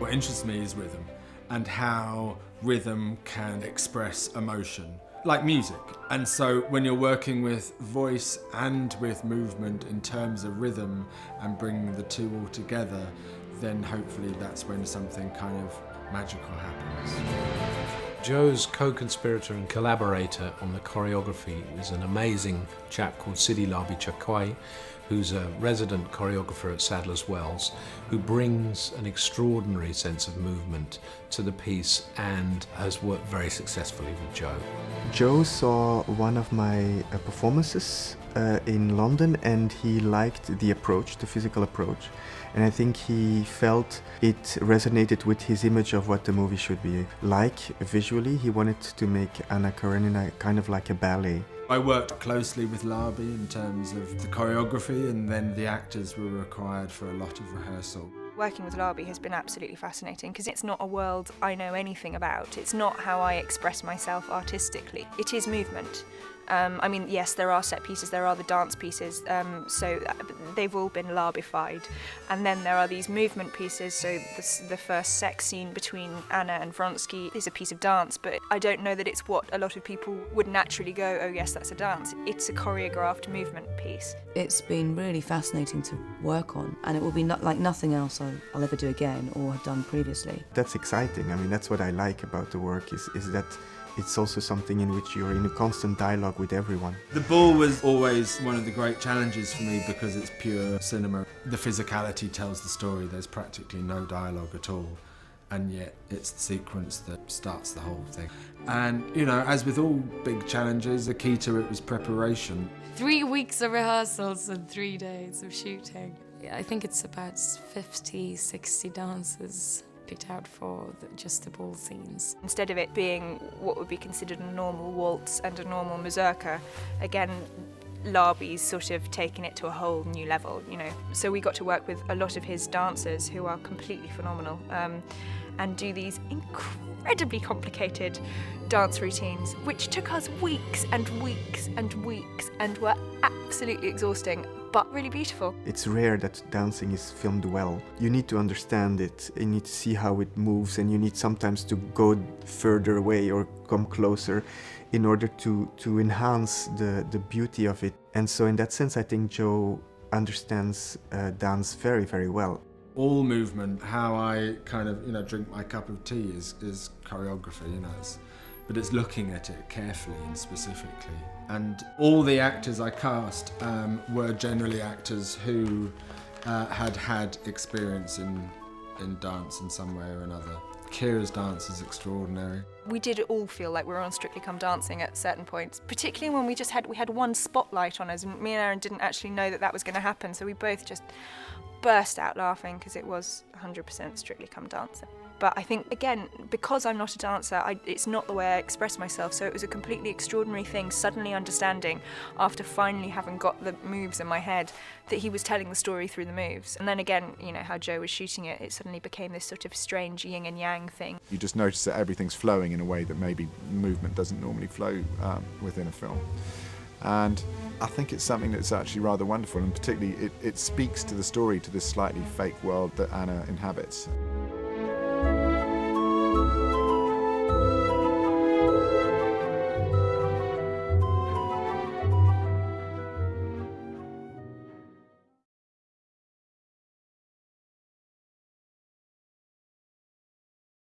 What interests me is rhythm and how rhythm can express emotion, like music. And so when you're working with voice and with movement in terms of rhythm and bringing the two all together, then hopefully that's when something kind of magical happens. Joe's co-conspirator and collaborator on the choreography is an amazing chap called Chegou, who's a resident choreographer at Sadler's Wells, who brings an extraordinary sense of movement to the piece and has worked very successfully with Joe. Joe saw one of my performances in London, and he liked the approach, the physical approach. And I think he felt it resonated with his image of what the movie should be like visually. He wanted to make Anna Karenina kind of like a ballet. I worked closely with Labi in terms of the choreography, and then the actors were required for a lot of rehearsal. Working with Labi has been absolutely fascinating because it's not a world I know anything about. It's not how I express myself artistically. It is movement. I mean, yes, there are set pieces, there are the dance pieces, so they've all been Labified. And then there are these movement pieces, so the first sex scene between Anna and Vronsky is a piece of dance, but I don't know that it's what a lot of people would naturally go, oh yes, that's a dance. It's a choreographed movement piece. It's been really fascinating to work on, and it will be like nothing else I'll ever do again or have done previously. That's exciting. I mean, that's what I like about the work, is that it's also something in which you're in a constant dialogue with everyone. The ball was always one of the great challenges for me because it's pure cinema. The physicality tells the story, there's practically no dialogue at all, and yet it's the sequence that starts the whole thing. And, you know, as with all big challenges, the key to it was preparation. 3 weeks of rehearsals and 3 days of shooting. I think it's about 50, 60 dances picked out for just the ball scenes. Instead of it being what would be considered a normal waltz and a normal mazurka, again, Labi's sort of taken it to a whole new level, you know. So we got to work with a lot of his dancers who are completely phenomenal and do these incredibly complicated dance routines, which took us weeks and weeks and weeks and were absolutely exhausting, but really beautiful. It's rare that dancing is filmed well. You need to understand it, you need to see how it moves, and you need sometimes to go further away or come closer in order to enhance the beauty of it. And so in that sense, I think Joe understands dance very, very well. All movement, how I kind of, you know, drink my cup of tea is choreography, you know, but it's looking at it carefully and specifically. And all the actors I cast were generally actors who had experience in dance in some way or another. Kira's dance is extraordinary. We did all feel like we were on Strictly Come Dancing at certain points, particularly when we had one spotlight on us, and me and Aaron didn't actually know that was going to happen, so we both just burst out laughing because it was 100% Strictly Come Dancing. But I think, again, because I'm not a dancer, it's not the way I express myself, so it was a completely extraordinary thing, suddenly understanding, after finally having got the moves in my head, that he was telling the story through the moves. And then again, you know, how Joe was shooting it, it suddenly became this sort of strange yin and yang thing. You just notice that everything's flowing in a way that maybe movement doesn't normally flow within a film. And I think it's something that's actually rather wonderful, and particularly it speaks to the story, to this slightly fake world that Anna inhabits.